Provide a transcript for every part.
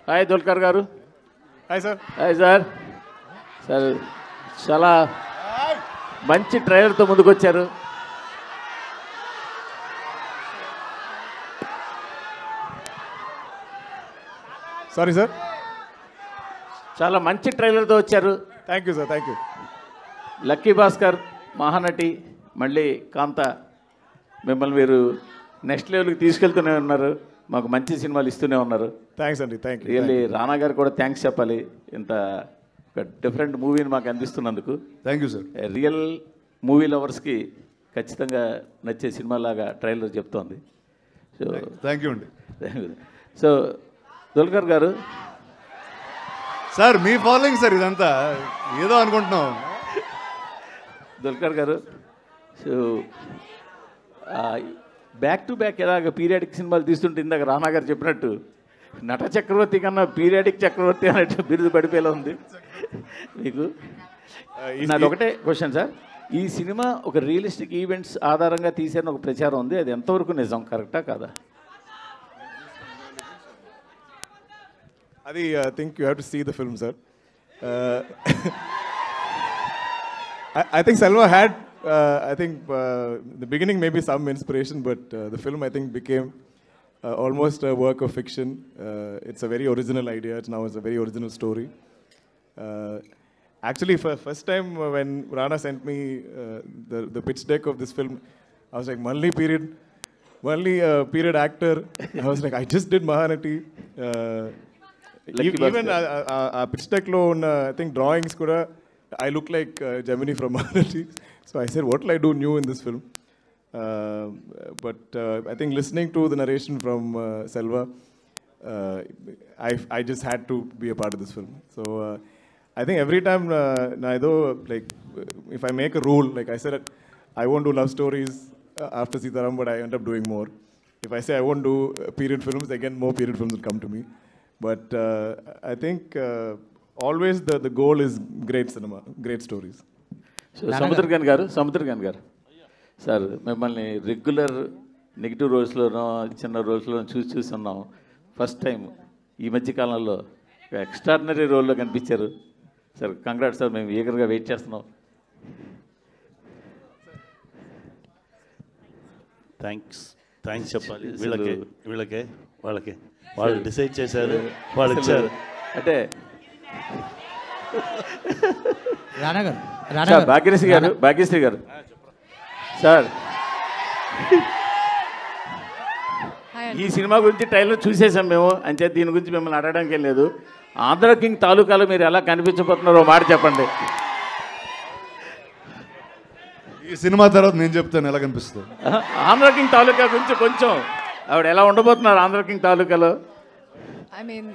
Hi Dulquer గారు. Hi sir. Hi sir. Sir చాలా మంచి ట్రైలర్తో ముందుకు వచ్చారు. Sorry sir. చాలా మంచి ట్రైలర్తో వచ్చారు. Thank you sir. Thank you. Lucky Bhaskar, Mahanati, మళ్ళీ కాంత, మిమ్మల్ని మీరు నెక్స్ట్ లెవెల్కి తీసుకెళ్తూనే ఉన్నారు. మాకు మంచి సినిమాలు ఇస్తూనే ఉన్నారు. థ్యాంక్స్ అండి. Thank you. రియల్లీ రానా గారు కూడా థ్యాంక్స్ చెప్పాలి, ఇంత ఒక డిఫరెంట్ మూవీని మాకు అందిస్తున్నందుకు. Thank you sir. Real movie లవర్స్కి ఖచ్చితంగా నచ్చే సినిమాలాగా ట్రైలర్ చెప్తోంది. సో థ్యాంక్ యూ అండి. సో దుల్కర్ గారు. సార్ మీ ఫాలోయింగ్ సార్ ఇదంతా ఏదో అనుకుంటున్నాం. దుల్కర్ గారు, సో బ్యాక్ టు బ్యాక్ ఎలాగ పీరియాడిక్ సినిమాలు తీస్తుంటే ఇందాక రానా గారు చెప్పినట్టు నట చక్రవర్తి కన్నా పీరియాడిక్ చక్రవర్తి అన్నట్టు బిరుదు పడిపోయేలా ఉంది మీకు. నాది ఒకటే క్వశ్చన్ సార్, ఈ సినిమా ఒక రియలిస్టిక్ ఈవెంట్స్ ఆధారంగా తీసారని ఒక ప్రచారం ఉంది, అది ఎంతవరకు నిజం, కరెక్టా కాదా? అది I think you have to see the film sir. I think Selva had, I think the beginning maybe some inspiration, but the film I think became almost a work of fiction. It's a very original idea. Now it's a very original story. Actually, for first time when Rana sent me the pitch deck of this film, I was like, Malli period actor. I was like, I just did Mahanati. Even pitch deck lo I think drawings kuda I look like Gemini from Mahanati. So I said, what will I do new in this film? But I think listening to the narration from Selva, I just had to be a part of this film. So I think every time, like if I make a rule, like I said, I won't do love stories after Sitaram, but I end up doing more. If I say I won't do period films, again more period films will come to me. But I think always the goal is great cinema, great stories. So Samuthirakani గారు sir, మిమ్మల్ని regular negative రోల్స్లోనో చిన్న రోల్స్లోనో చూసి ఉన్నాం. First time ఈ మధ్య కాలంలో extraordinary రోల్లో కనిపించారు సార్. కంగ్రాట్స్ సార్, మేము ఈగర్గా వెయిట్ చేస్తున్నాం. థ్యాంక్స్ చెప్పాలి వీళ్ళకే వాళ్ళు డిసైడ్ చేశారు, వాళ్ళు ఇచ్చారు. అంటే భాగ్యశ్రీ గారు సార్, ఈ సినిమా గురించి ట్రైలర్ చూసేసాం మేము, అంతే. దీని గురించి మిమ్మల్ని అడగడానికి ఏం లేదు. ఆంధ్ర కింగ్ తాలూకాలో మీరు ఎలా కనిపించబోతున్నారో మాట చెప్పండి. ఈ సినిమా తర్వాత నేను చెప్తాను ఎలా కనిపిస్తుంది. ఆంధ్ర కింగ్ తాలూకా గురించి కొంచెం ఆవిడ ఎలా ఉండబోతున్నారు ఆంధ్ర కింగ్ తాలూకాలో? I mean,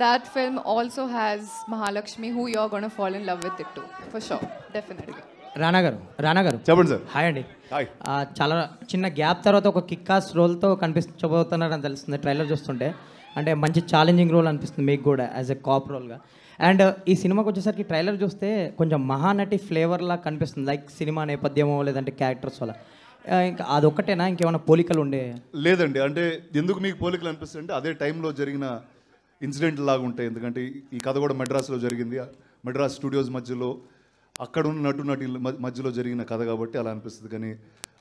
that film also has Mahalakshmi, who you're going to fall in love with it too, for sure, definitely. రానా గారు చెప్పండి సార్. హాయ్ అండి. హాయ్. చాలా చిన్న గ్యాప్ తర్వాత ఒక కిక్కాస్ రోల్తో కనిపించబోతున్నారని తెలుస్తుంది ట్రైలర్ చూస్తుంటే. అంటే మంచి ఛాలెంజింగ్ రోల్ అనిపిస్తుంది మీకు కూడా యాజ్ ఎ కాప్ రోల్గా. అండ్ ఈ సినిమాకి వచ్చేసరికి ట్రైలర్ చూస్తే కొంచెం మహానటి ఫ్లేవర్లా కనిపిస్తుంది, లైక్ సినిమా నేపథ్యమో లేదంటే క్యారెక్టర్స్ వల్ల. ఇంకా అదొక్కటేనా, ఇంకేమైనా పోలికలు ఉండే? లేదండి, అంటే ఎందుకు మీకు పోలికలు అనిపిస్తుంది అంటే అదే టైంలో జరిగిన ఇన్సిడెంట్ లాగా ఉంటాయి. ఎందుకంటే ఈ కథ కూడా మెడ్రాస్లో జరిగింది, మెడ్రాస్ స్టూడియోస్ మధ్యలో అక్కడ ఉన్న నటి మధ్యలో జరిగిన కథ కాబట్టి అలా అనిపిస్తుంది. కానీ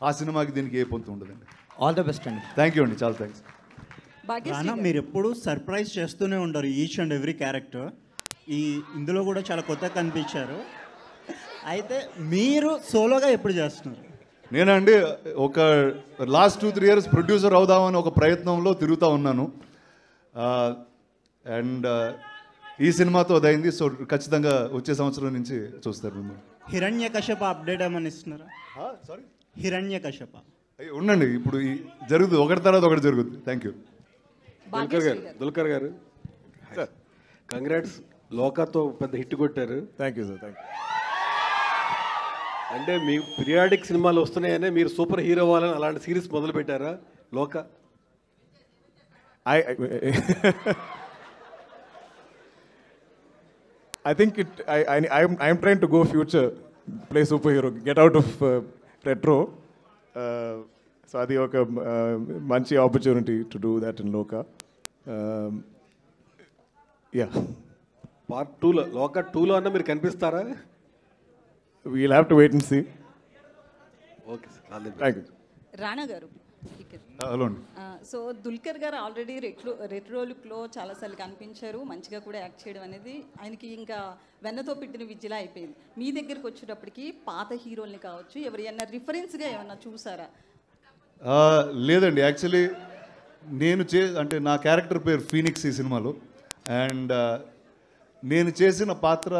ఆ సినిమాకి దీనికి ఏ పొంతు ఉండదండి. ఆల్ ద బెస్ట్ అండి. థ్యాంక్ యూ అండి, చాలా థ్యాంక్స్. మీరు ఎప్పుడు సర్ప్రైజ్ చేస్తూనే ఉంటారు ఈచ్ అండ్ ఎవ్రీ క్యారెక్టర్. ఇందులో కూడా చాలా కొత్తగా కనిపించారు. అయితే మీరు సోలోగా ఎప్పుడు చేస్తున్నారు? నేనండి ఒక లాస్ట్ 2-3 years ప్రొడ్యూసర్ అవుదామని ఒక ప్రయత్నంలో తిరుగుతూ ఉన్నాను. అండ్ ఈ సినిమాతో అదైంది. సో ఖచ్చితంగా వచ్చే సంవత్సరం నుంచి చూస్తారు మిమ్మల్ని. హిరణ్యకశప అప్డేట్ ఏమని ఇస్తున్నారా? సారీ, హిరణ్యకశప ఉండండి, ఇప్పుడు జరుగుతుంది, ఒకటి తర్వాత ఒకటి జరుగుతుంది. Thank you. దుల్కర్ గారు కంగ్రాట్స్, లోకాతో పెద్ద హిట్ కొట్టారు. Thank you sir. Thank you. అంటే మీ పీరియాడిక్ సినిమాలు వస్తున్నాయనే మీరు సూపర్ హీరో అవ్వాలని అలాంటి సిరీస్ మొదలు పెట్టారా లోక? I think I'm trying to go future, play superhero, get out of retro. So adi oka manchi opportunity to do that in Loka. Yeah. Part 2లో లోక 2లో అన్న మీరు కనిపిస్తారా? We'll have to wait and see. Okay sir. Thank you. Rana గారు hello అండి. So Dulquer గారు already retro లుక్లో చాలాసార్లు కనిపించారు, మంచిగా కూడా యాక్ట్ చేయడం అనేది ఆయనకి ఇంకా వెన్నతో పెట్టిన విద్యలా అయిపోయింది. మీ దగ్గరికి వచ్చేటప్పటికి పాత హీరోల్ని కావచ్చు ఎవరైనా రిఫరెన్స్గా ఏమన్నా చూసారా? లేదండి, యాక్చువల్లీ నేను అంటే నా క్యారెక్టర్ పేరు ఫీనిక్స్ ఈ సినిమాలో. అండ్ నేను చేసిన పాత్ర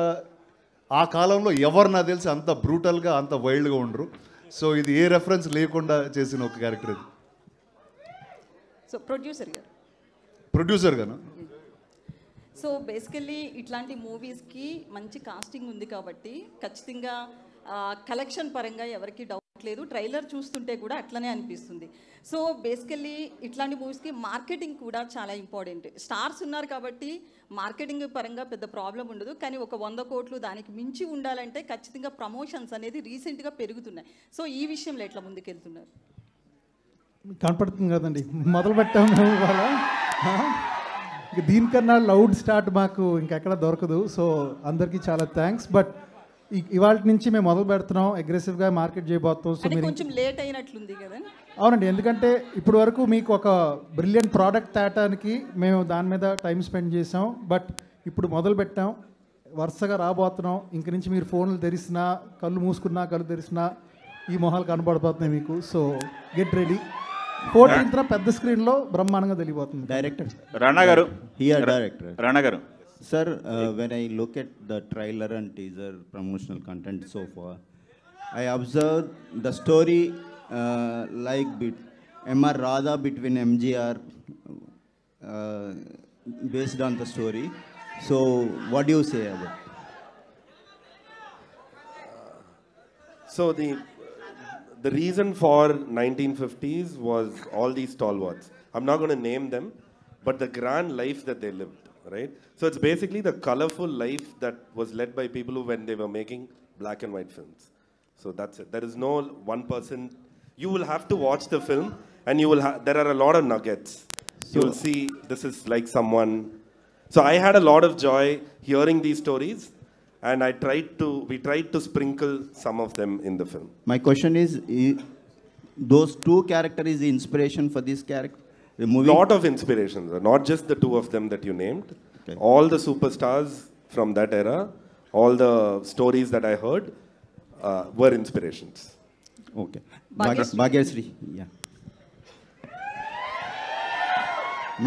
ఆ కాలంలో ఎవరు నాకు తెలిసి అంత బ్రూటల్గా అంత వైల్డ్గా ఉండరు. సో ఇది ఏ రెఫరెన్స్ లేకుండా చేసిన ఒక క్యారెక్టర్ ఇది. సో ప్రొడ్యూసర్ గాను. సో బేసికల్లీ ఇట్లాంటి మూవీస్కి మంచి కాస్టింగ్ ఉంది కాబట్టి ఖచ్చితంగా కలెక్షన్ పరంగా ఎవరికి డౌట్ లేదు. ట్రైలర్ చూస్తుంటే కూడా అట్లనే అనిపిస్తుంది. సో బేసికల్లీ ఇట్లాంటి మూవీస్కి మార్కెటింగ్ కూడా చాలా ఇంపార్టెంట్. స్టార్స్ ఉన్నారు కాబట్టి మార్కెటింగ్ పరంగా పెద్ద ప్రాబ్లం ఉండదు, కానీ ఒక 100 కోట్లు దానికి మించి ఉండాలంటే ఖచ్చితంగా ప్రమోషన్స్ అనేది రీసెంట్గా పెరుగుతున్నాయి. సో ఈ విషయంలో ఎట్లా ముందుకెళ్తున్నారు? కనపడుతుంది కదండి, మొదలు పెట్టాము ఇవాళ. దీనికన్నా లౌడ్ స్టార్ట్ మాకు ఇంకెక్కడ దొరకదు. సో అందరికీ చాలా థ్యాంక్స్. బట్ ఇవాళ నుంచి మేము మొదలు పెడుతున్నాం, అగ్రెసివ్గా మార్కెట్ చేయబోతున్నాం. సో మీరు కొంచెం లేట్ అయినట్లుంది కదా? అవునండి, ఎందుకంటే ఇప్పటి వరకు మీకు ఒక బ్రిలియంట్ ప్రోడక్ట్ తేటానికి మేము దాని మీద టైం స్పెండ్ చేసాం. బట్ ఇప్పుడు మొదలు పెట్టాం, వరుసగా రాబోతున్నాం. ఇంక నుంచి మీరు ఫోన్లు తెరిసినా, కళ్ళు మూసుకున్నా, కళ్ళు తెరిసినా ఈ మొహాలు కనబడిపోతున్నాయి మీకు. So get ready. 14th పెద్ద స్క్రీన్లో బ్రహ్మాండంగా తెలియబోతుంది. డైరెక్టర్ రాణా గారు. రాణా గారు. Sir, when I look at the trailer and teaser promotional content so far, I observed the story like M.R. Radha between MGR based on the story. So, what do you say about it? So the reason for 1950s was all these stalwarts. I'm not going to name them, but the grand life that they lived. Right? So it's basically the colorful life that was led by people who, when they were making black and white films. So that's it. There is no one person. You will have to watch the film and you will there are a lot of nuggets. You will see this is like someone. So I had a lot of joy hearing these stories and we tried to sprinkle some of them in the film. My question is those two characters is the inspiration for this character? Lot of inspirations, not just the two of them that you named. Okay. All the superstars from that era, all the stories that I heard were inspirations. Okay. Bhagyasri. Yeah.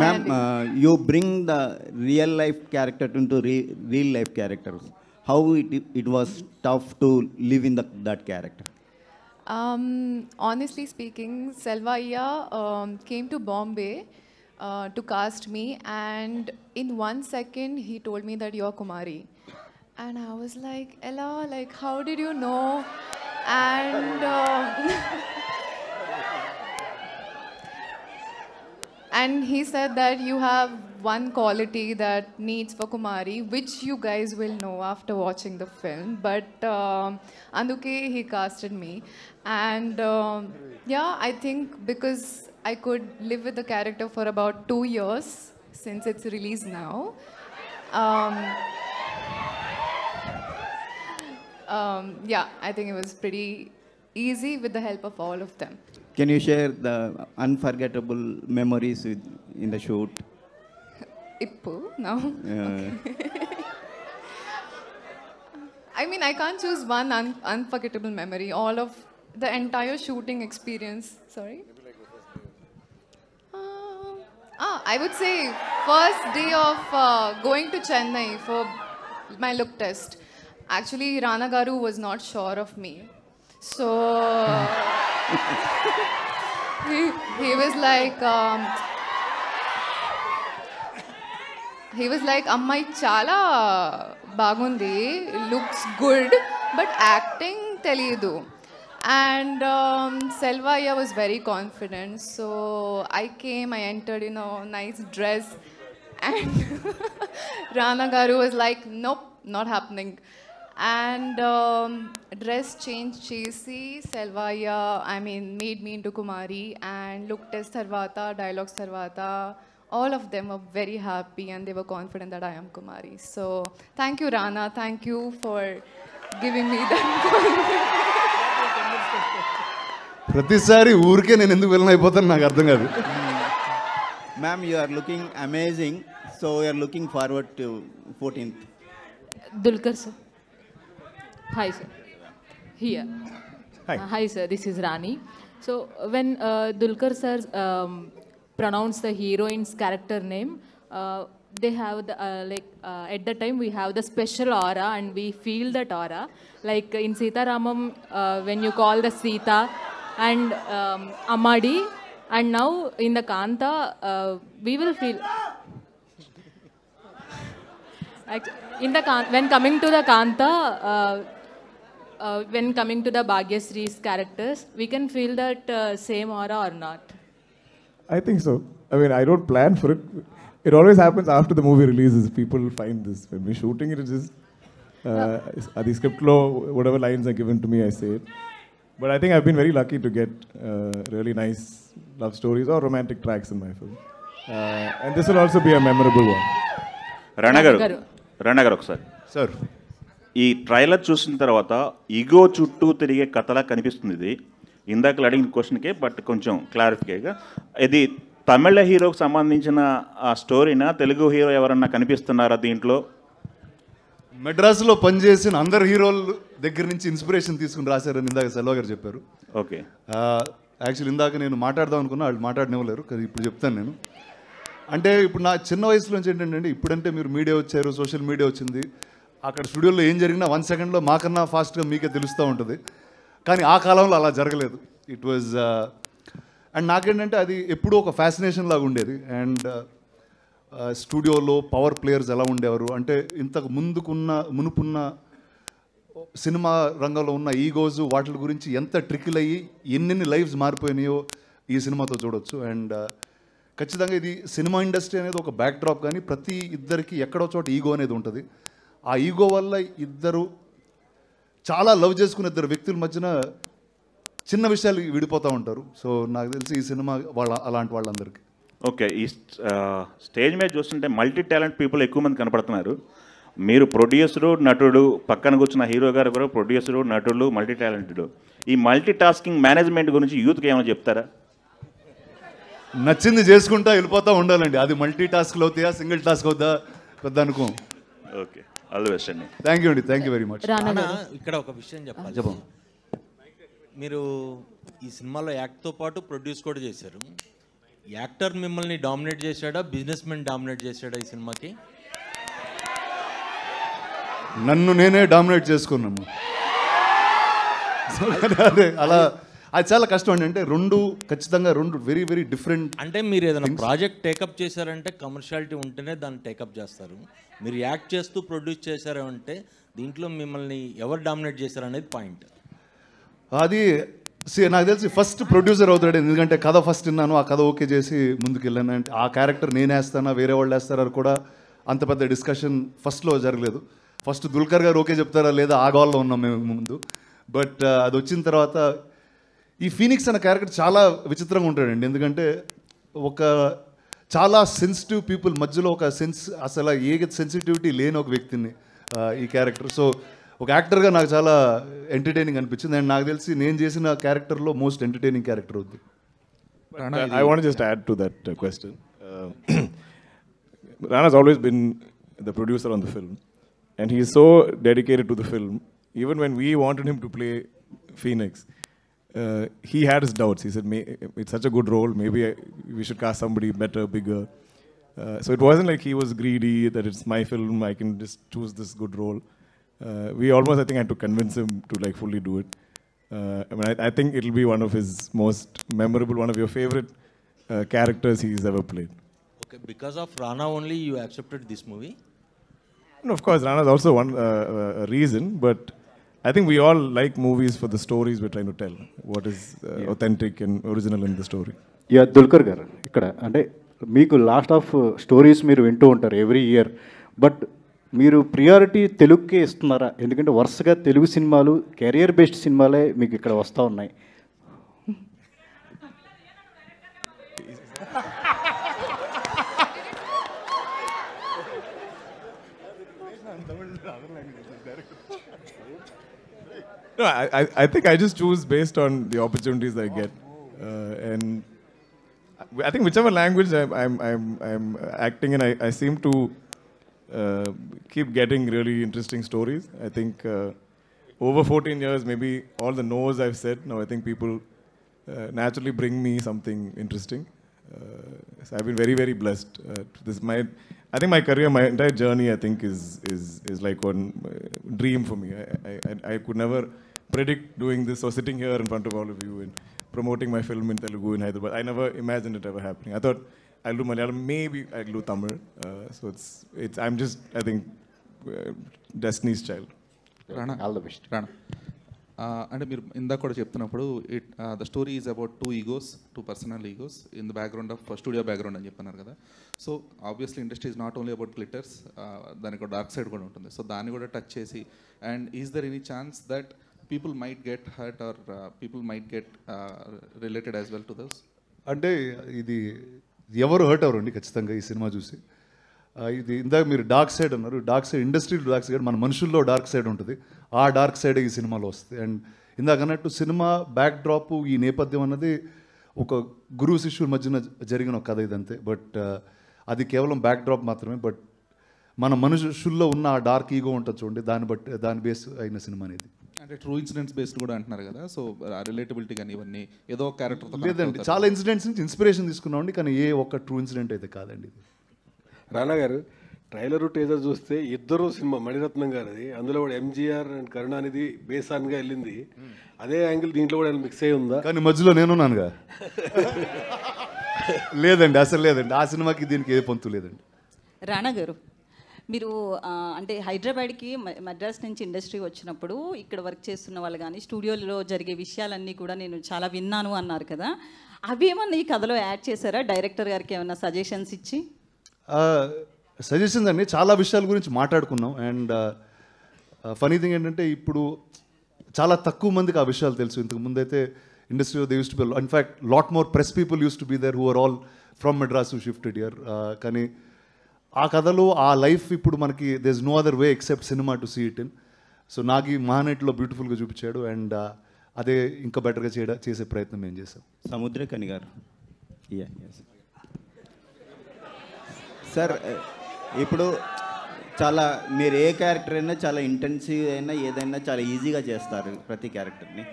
Ma'am, you bring the real life character into real life characters. How it was tough to live in that character? Honestly speaking, Selvaiya came to Bombay to cast me, and in 1 second he told me that you're Kumari, and I was like, Ella, like how did you know? And and he said that you have one quality that needs for Kumari, which you guys will know after watching the film. But Anduke, he casted me. And yeah, I think because I could live with the character for about 2 years since it's released now. Yeah, I think it was pretty easy with the help of all of them. Can you share the unforgettable memories in the shoot? Ippu, no? I mean, I can't choose one unforgettable memory. All of the entire shooting experience. Sorry? I would say first day of going to Chennai for my look test. Actually, Rana Garu was not sure of me. So he was like, Ammai chala bagundi, looks good, but acting teliyadu. And Selvaiya was very confident. So I came, I entered in a nice dress, and Rana Garu was like, nope, not happening. And dress change chesi Selvaiya, I mean, made me into Kumari, and look test tarvata, dialogues tarvata, all of them were very happy and they were confident that I am Kumari. So thank you, Rana. Thank you for giving me that confidence. ప్రతిసారి ఊరికే నేను ఎందుకు villain అయిపోతాను నాకు అర్థం కాదు. Ma'am, you are looking amazing. So we are looking forward to 14th. Dulquer sir. Hi sir. Here. Hi sir, this is Rani. So when Dulquer sir pronounced the heroine's character name, they have the at the time we have the special aura and we feel that aura. Like in Sita Ramam, when you call the Sita and Amadi, and now in the Kanta, we will feel. In the when coming to the Kanta, when coming to the Bhagyasree's characters, we can feel that same aura or not? I think so. I mean, I don't plan for it. It always happens after the movie releases. People find this. When we're shooting it, it's just the script law, whatever lines are given to me, I say it. But I think I've been very lucky to get really nice love stories or romantic tracks in my film. And this will also be a memorable one. Rana garu ఒకసారి. Sir, ఈ trailer చూసిన తర్వాత ego చుట్టూ తిరిగే కథలా కనిపిస్తుంది ఇది. ఇందాక అడిగిన క్వశ్చన్కే బట్ కొంచెం క్లారిఫికేగా, ఇది తమిళ హీరోకి సంబంధించిన ఆ స్టోరీనా, తెలుగు హీరో ఎవరన్నా కనిపిస్తున్నారా దీంట్లో? మెడ్రాస్లో పనిచేసిన అందరు హీరోల దగ్గర నుంచి ఇన్స్పిరేషన్ తీసుకుని రాశారని ఇందాక సెల్వ గారు చెప్పారు. ఓకే. యాక్చువల్లీ ఇందాక నేను మాట్లాడదాం అనుకున్నా, వాళ్ళు మాట్లాడనివ్వలేరు కదా. ఇప్పుడు చెప్తాను నేను. అంటే ఇప్పుడు నా చిన్న వయసులోంచి ఏంటంటే, ఇప్పుడంటే మీరు మీడియా వచ్చారు, సోషల్ మీడియా వచ్చింది, అక్కడ స్టూడియోలో ఏం జరిగినా 1 సెకండ్లో మాకన్నా ఫాస్ట్గా మీకే తెలుస్తూ ఉంటుంది. కానీ ఆ కాలంలో అలా జరగలేదు. ఇట్ వాజ్ అండ్ నాకేంటంటే అది ఎప్పుడూ ఒక ఫ్యాసినేషన్ లాగా ఉండేది. అండ్ స్టూడియోలో పవర్ ప్లేయర్స్ ఎలా ఉండేవారు అంటే, ఇంతకు మునుపున్న సినిమా రంగంలో ఉన్న ఈగోస్ వాటి గురించి ఎంత ట్రికిల్ అయ్యి ఎన్నెన్ని లైఫ్స్ మారిపోయినాయో ఈ సినిమాతో చూడొచ్చు. అండ్ ఖచ్చితంగా ఇది సినిమా ఇండస్ట్రీ అనేది ఒక బ్యాక్ డ్రాప్, కానీ ప్రతి ఇద్దరికి ఎక్కడో చోట ఈగో అనేది ఉంటుంది. ఆ ఈగో వల్ల ఇద్దరు చాలా లవ్ చేసుకున్న ఇద్దరు వ్యక్తుల మధ్యన చిన్న విషయాలు విడిపోతూ ఉంటారు. సో నాకు తెలిసి ఈ సినిమా అలాంటి వాళ్ళందరికీ. ఓకే. ఈ స్టేజ్ మీద చూస్తుంటే మల్టీ టాలెంట్ పీపుల్ ఎక్కువ మంది కనపడుతున్నారు. మీరు ప్రొడ్యూసరు, నటుడు, పక్కన కూర్చున్న హీరో గారు కూడా ప్రొడ్యూసరు, నటుడు, మల్టీ టాలెంటెడ్. ఈ మల్టీ టాస్కింగ్ మేనేజ్మెంట్ గురించి యూత్కి ఏమైనా చెప్తారా? నచ్చింది చేసుకుంటా వెళ్ళిపోతూ ఉండాలండి. అది మల్టీ టాస్క్లు అవుతాయా, సింగిల్ టాస్క్ అవుతా పెద్ద అనుకో. ఓకే, ఆల్ ది బెస్ట్ అండి. థ్యాంక్ యూ అండి, థ్యాంక్ యూ వెరీ మచ్. ఇక్కడ ఒక విషయం చెప్పాలి. మీరు ఈ సినిమాలో యాక్ట్తో పాటు ప్రొడ్యూస్ కూడా చేశారు. యాక్టర్ మిమ్మల్ని డామినేట్ చేశాడా, బిజినెస్ మెన్ డామినేట్ చేశాడా ఈ సినిమాకి? నన్ను నేనే డామినేట్ చేసుకున్నాను. అదే అలా అది చాలా కష్టం అండి. అంటే ఖచ్చితంగా రెండు వెరీ వెరీ డిఫరెంట్. అంటే మీరు ఏదైనా ప్రాజెక్ట్ టేకప్ చేశారంటే కమర్షియాలిటీ ఉంటేనే దాన్ని టేకప్ చేస్తారు. మీరు యాక్ట్ చేస్తూ ప్రొడ్యూస్ చేశారు అంటే దీంట్లో మిమ్మల్ని ఎవరు డామినేట్ చేశారు అనేది పాయింట్. అది నాకు తెలిసి ఫస్ట్ ప్రొడ్యూసర్ అవుతాడు. ఎందుకంటే కథ ఫస్ట్ విన్నాను, ఆ కథ ఓకే చేసి ముందుకు వెళ్ళాను. అంటే ఆ క్యారెక్టర్ నేను వేస్తానా వేరే వాళ్ళు వేస్తారా కూడా అంత పెద్ద డిస్కషన్ ఫస్ట్లో జరగలేదు. ఫస్ట్ దుల్కర్ గారు ఓకే చెప్తారా లేదా ఆ గోల్లో ఉన్నాం మేము ముందు. బట్ అది వచ్చిన తర్వాత ఈ ఫీనిక్స్ అనే క్యారెక్టర్ చాలా విచిత్రంగా ఉంటాడండి. ఎందుకంటే ఒక చాలా సెన్సిటివ్ పీపుల్ మధ్యలో ఒక అసలు ఏ సెన్సిటివిటీ లేని ఒక వ్యక్తిని ఈ క్యారెక్టర్. సో ఒక యాక్టర్గా నాకు చాలా ఎంటర్టైనింగ్ అనిపించింది. అండ్ నాకు తెలిసి నేను చేసిన క్యారెక్టర్లో మోస్ట్ ఎంటర్టైనింగ్ క్యారెక్టర్ అవుద్ది. I want to just add to that question. Rana's always been the producer on the film, and he is so dedicated to the film. Even when we wanted him to play Phoenix, he had his doubts. He said, it's such a good role, maybe we should cast somebody better, bigger. So it wasn't like he was greedy, that it's my film, I can just choose this good role. We almost, I think, had to convince him to like fully do it. I think it'll be one of his most memorable, one of your favorite characters he's ever played. Okay, because of Rana only you accepted this movie? And of course, Rana's also one reason, but I think we all like movies for the stories we're trying to tell. What is authentic and original in the story. Yeah, Dulquer garu ikkada ante meeku last of stories మీరు వింటూ ఉంటారు every year. But మీరు priority తెలుగుకే ఇస్తున్నారా? ఎందుకంటే వరుసగా తెలుగు సినిమాలు career based సినిమాలే మీకు ఇక్కడ వస్తూ ఉన్నాయి. No, I think I just choose based on the opportunities I get, and I think whichever language I'm acting in, I seem to keep getting really interesting stories. I think over 14 years, maybe all the no's I've said, now I think people naturally bring me something interesting. So I've been very, very blessed. I think my career, my entire journey, I think is like one dream for me. I could never predict doing this or sitting here in front of all of you and promoting my film in Telugu in Hyderabad. I never imagined it ever happening. I thought I'll do Malayalam, maybe I'll do Tamil. So I'm just, I think, destiny's child. Rana, all the best. Rana. అంటే మీరు ఇందాక కూడా చెప్తున్నప్పుడు the story is about too personal egos in the background of studio background అని చెప్పన్నారు కదా. So obviously industry is not only about glitters, దానికి ఒక dark side కూడా ఉంటుంది. సో దాన్ని కూడా టచ్ చేసి, and is there any chance that people might get hurt or people might get related as well to this? అంటే ఇది ఎవరు హర్ట్ అవ్వరండి ఖచ్చితంగా ఈ సినిమా చూసి. ఇది ఇందాక మీరు డార్క్ సైడ్ అన్నారు, dark side industry dark side, మన మనుషుల్లో డార్క్ సైడ్ ఉంటుంది. ఆ డార్క్ సైడ్ ఈ సినిమాలో వస్తుంది. అండ్ ఇందాక అన్నట్టు సినిమా బ్యాక్ డ్రాప్, ఈ నేపథ్యం అన్నది ఒక గురువు శిష్యుల మధ్యన జరిగిన ఒక కథ ఇదంతే. బట్ అది కేవలం బ్యాక్ డ్రాప్ మాత్రమే. బట్ మన మనుషుల్లో ఉన్న ఆ డార్క్ ఈగో ఉంటుంది చూడండి, దాని బేస్ అయిన సినిమా అనేది. అంటే ట్రూ ఇన్సిడెంట్స్ బేస్డ్ కూడా అంటున్నారు కదా, సో రిలేటబిలిటీ కానీ ఇవన్నీ ఏదో ఒక క్యారెక్టర్ లేదండి, చాలా ఇన్సిడెంట్స్ నుంచి ఇన్స్పిరేషన్ తీసుకున్నామండి, కానీ ఏ ఒక్క ట్రూ ఇన్సిడెంట్ అయితే కాదండి ఇది. రానా గారు, ట్రైలర్ టీజర్ చూస్తే ఇద్దరు సినిమా మణిరత్నం గారిది, అందులో కూడా ఎంజీఆర్ అండ్ కరుణానిధి బేసాన్గా వెళ్ళింది. అదే యాంగిల్ దీంట్లో కూడా మిక్స్ అయి ఉందా? కానీ మధ్యలో నేనున్నానుగా. లేదండి, అసలు లేదండి, ఆ సినిమాకి దీనికి ఏ పొంతు లేదండి. రానా గారు, మీరు అంటే హైదరాబాద్కి మద్రాస్ నుంచి ఇండస్ట్రీ వచ్చినప్పుడు ఇక్కడ వర్క్ చేస్తున్న వాళ్ళు కానీ స్టూడియోలో జరిగే విషయాలన్నీ కూడా నేను చాలా విన్నాను అన్నారు కదా, అవి ఏమన్నా ఈ కథలో యాడ్ చేశారా? డైరెక్టర్ గారికి ఏమన్నా సజెషన్స్ ఇచ్చి? సజెషన్స్ అండి, చాలా విషయాల గురించి మాట్లాడుకున్నాం. అండ్ ఫనీ థింగ్ ఏంటంటే ఇప్పుడు చాలా తక్కువ మందికి ఆ విషయాలు తెలుసు. ఇంతకు ముందైతే ఇండస్ట్రీలో they used to be, in fact lot more press people used to be there who are all from Madras who shifted here. కానీ ఆ కథలో ఆ లైఫ్ ఇప్పుడు మనకి there is no other way except cinema to see it in. So నాకు ఈ మహానటిలో బ్యూటిఫుల్గా చూపించాడు. అండ్ అదే ఇంకా బెటర్గా చేసే ప్రయత్నం మేము చేసాం. సముద్రకని గారు, సార్ ఇప్పుడు చాలా మీరు ఏ క్యారెక్టర్ అయినా చాలా ఇంటెన్సివ్ అయినా ఏదైనా చాలా ఈజీగా చేస్తారు ప్రతి క్యారెక్టర్ని.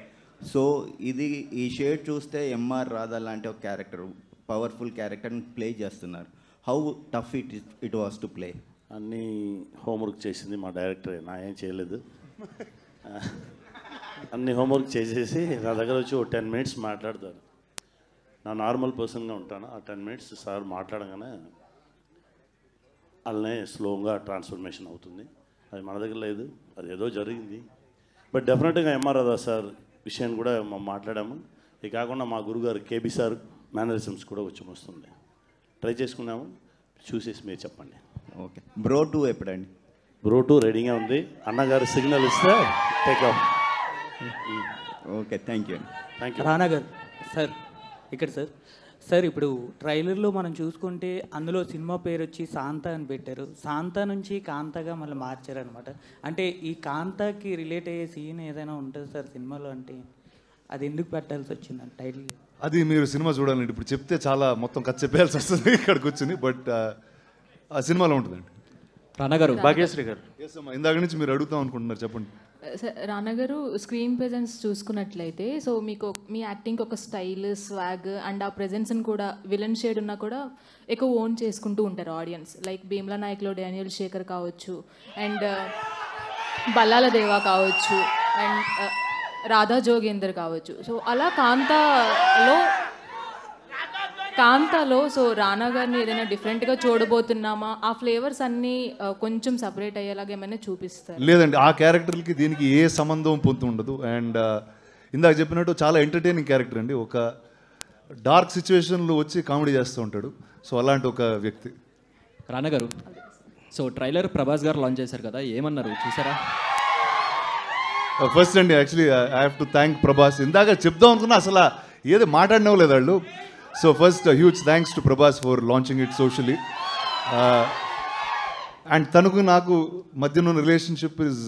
సో ఈ షేడ్ చూస్తే ఎంఆర్ రాధా లాంటి ఒక క్యారెక్టర్, పవర్ఫుల్ క్యారెక్టర్ని ప్లే చేస్తున్నారు. How tough it was to play? అన్నీ హోంవర్క్ చేసింది మా డైరెక్టరే, నా ఏం చేయలేదు. అన్ని హోంవర్క్ చేసేసి నా దగ్గర వచ్చి ఒక 10 minutes మాట్లాడతారు. నా నార్మల్ పర్సన్గా ఉంటాను. ఆ 10 minutes సార్ మాట్లాడగానే అలానే స్లోగా ట్రాన్స్ఫర్మేషన్ అవుతుంది. అది మన దగ్గర లేదు, అది ఏదో జరిగింది. బట్ డెఫినెట్గా ఎంఆర్ రాధా సార్ విషయాన్ని కూడా మనం మాట్లాడాము. ఇది కాకుండా మా గురుగారు కేబీ సార్ మేనరిజమ్స్ కూడా వచ్చి వస్తుంది, ట్రై చేసుకున్నాము. చూసేసి మీరు చెప్పండి. ఓకే, బ్రో 2 ఎప్పుడండి? బ్రో 2 రెడీగా ఉంది. అన్నగారు సిగ్నల్ ఇస్తే take off. Okay, thank you. Thank you. రానా గారు సార్, ఇక్కడ సార్ ఇప్పుడు ట్రైలర్లో మనం చూసుకుంటే అందులో సినిమా పేరు వచ్చి శాంత అని పెట్టారు. శాంత నుంచి కాంతగా మళ్ళీ మార్చారనమాట. అంటే ఈ కాంతకి రిలేట్ అయ్యే సీన్ ఏదైనా ఉంటుంది సార్ సినిమాలో, అంటే అది ఎందుకు పెట్టాల్సి వచ్చిందండి టైటిల్? అది మీరు సినిమా చూడాలండి. ఇప్పుడు చెప్తే చాలా మొత్తం కథ చెప్పేయాల్సి వస్తుంది ఇక్కడ కూర్చుని. బట్ ఆ సినిమాలో ఉంటుందండి. రానా గారు, భాగ్యశ్రీ గారు, ఇందాక నుంచి మీరు అడుగుతాం అనుకుంటున్నారు, చెప్పండి. రానా గారు, స్క్రీన్ ప్రెజెన్స్ చూసుకున్నట్లయితే సో మీకు మీ యాక్టింగ్ ఒక స్టైల్, స్వాగ్ అండ్ ఆ ప్రెజెన్స్ని కూడా విలన్ షేడ్ ఉన్నా కూడా ఎక్కువ ఓన్ చేసుకుంటూ ఉంటారు ఆడియన్స్. లైక్ భీమ్లా నాయక్లో డానియల్ శేఖర్ కావచ్చు, అండ్ బల్లాల దేవా కావచ్చు, అండ్ రాధా జోగేందర్ కావచ్చు. సో అలా కాంతాలో సో రానా గారిని ఏదైనా డిఫరెంట్గా చూడబోతున్నామా? ఆ ఫ్లేవర్స్ అన్నీ కొంచెం సపరేట్ అయ్యేలాగా ఏమైనా చూపిస్తారు? లేదండి, ఆ క్యారెక్టర్కి దీనికి ఏ సంబంధం పొందు ఉండదు. అండ్ ఇందాక చెప్పినట్టు చాలా ఎంటర్టైనింగ్ క్యారెక్టర్ అండి. ఒక డార్క్ సిచ్యువేషన్లో వచ్చి కామెడీ చేస్తూ ఉంటాడు. సో అలాంటి ఒక వ్యక్తి. రానా గారు, సో ట్రైలర్ ప్రభాస్ గారు లాంచ్ చేశారు కదా, ఏమన్నారు చూసారా? ఫస్ట్ అండి, actually I have to thank Prabhas. ఇందాక చెప్దాం అనుకున్నా అసలు ఏది మాట్లాడినవ్వలేదు వాళ్ళు. So first huge thanks to Prabhas for launching it socially. And తనకు నాకు మధ్యన ఉన్న relationship is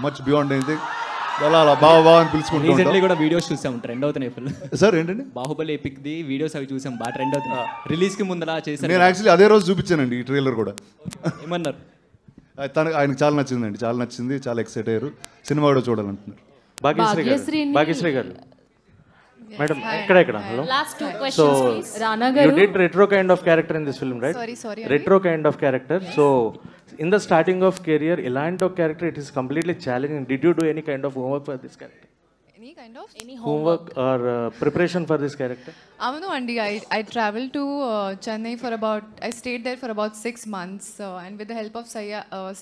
much beyond anything. అలా బాగా అని పిలుచుకుంటూ రీసెంట్లీ కూడా వీడియోస్ చూసాం, ట్రెండ్ అవుతున్నాయి ఫుల్. సార్ ఏంటండి బాహుబలి ఎపిక్ ది వీడియోస్ అవి చూసాం, బాగా ట్రెండ్ అవుతున్నాయి. రిలీజ్ కి ముందర చేశారు. నేను యాక్చువల్లీ అదే రోజు చూపించానండి ఈ ట్రైలర్ కూడా. ఏమన్నారు? ఆయనకు చాలా నచ్చిందండి, చాలా నచ్చింది, చాలా ఎక్సైట్ అయ్యారు. సినిమా కూడా చూడాలంటున్నారు. భాగ్యశ్రీ గారు మేడం ఇక్కడ hello. Last two questions, So please. Rana you garu. did retro kind of character in this film, right? Sorry. Retro kind of character. So in the starting of career, elanto character, it is completely challenging. Did you do any kind of homework for this character? Any Homework or preparation for this character? Avunu andi, I traveled to Chennai for I stayed there for about 6 months, and with the help of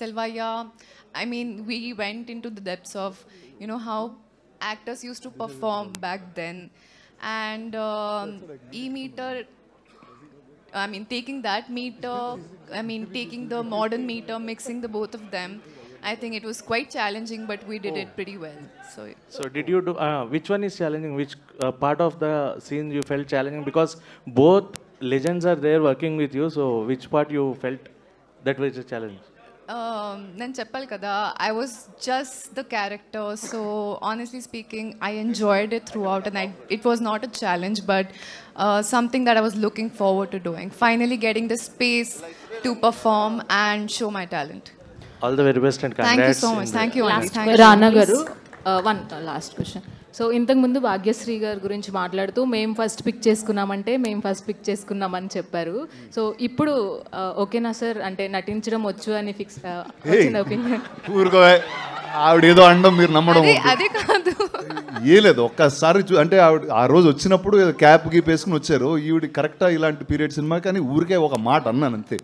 Selvaya, I mean, we went into the depths of, how actors used to perform back then, and e-meter, taking that meter, taking the modern meter, mixing the both of them, I think it was quite challenging, but we did it pretty well. So did you do, which one is challenging? Which part of the scene you felt challenging? Because both legends are there working with you, so which part you felt that was a challenge? నేను చెప్పాలి కదా, I was just the character, so honestly speaking, I enjoyed it throughout, and it was not a challenge, but something that I was looking forward to doing. Finally getting the space to perform and show my talent. All the very best and congrats. Thank you so much. Thank you. Rana garu, one last question. So ఇంతకు ముందు భాగ్యశ్రీ గారి గురించి మాట్లాడుతూ మేము first pick చేసుకున్నామని చెప్పారు. So ఇప్పుడు ఓకేనా సార్, అంటే నటించడం వచ్చు అని ఫిక్స్ వచ్చిన ఒపీనియన్? ఆవిడ ఏదో అనడం మీరు నమ్మడం అదే కాదు, ఏ లేదు. ఒక్కసారి అంటే ఆవిడ ఆ రోజు వచ్చినప్పుడు క్యాప్ గీప్ వేసుకుని వచ్చారు. ఈవిడ కరెక్టా ఇలాంటి పీరియడ్ సినిమా, కానీ ఊరికే ఒక మాట అన్నాను అంతే.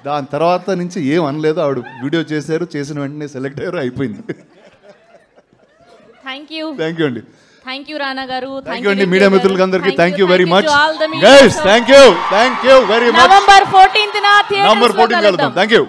దాని తర్వాత నుంచి ఏం అనలేదు. ఆవిడ వీడియో చేశారు, చేసిన వెంటనే సెలెక్ట్ అయ్యారు, అయిపోయింది. థ్యాంక్ యూ అండి. థ్యాంక్ యూ రానా గారు. థ్యాంక్ యూ అండి మీడియా మిత్రులకి అందరికీ. Thank you very much all the media guys. Thank you very much. November 14th theatres లో కలుద్దాం. Thank you.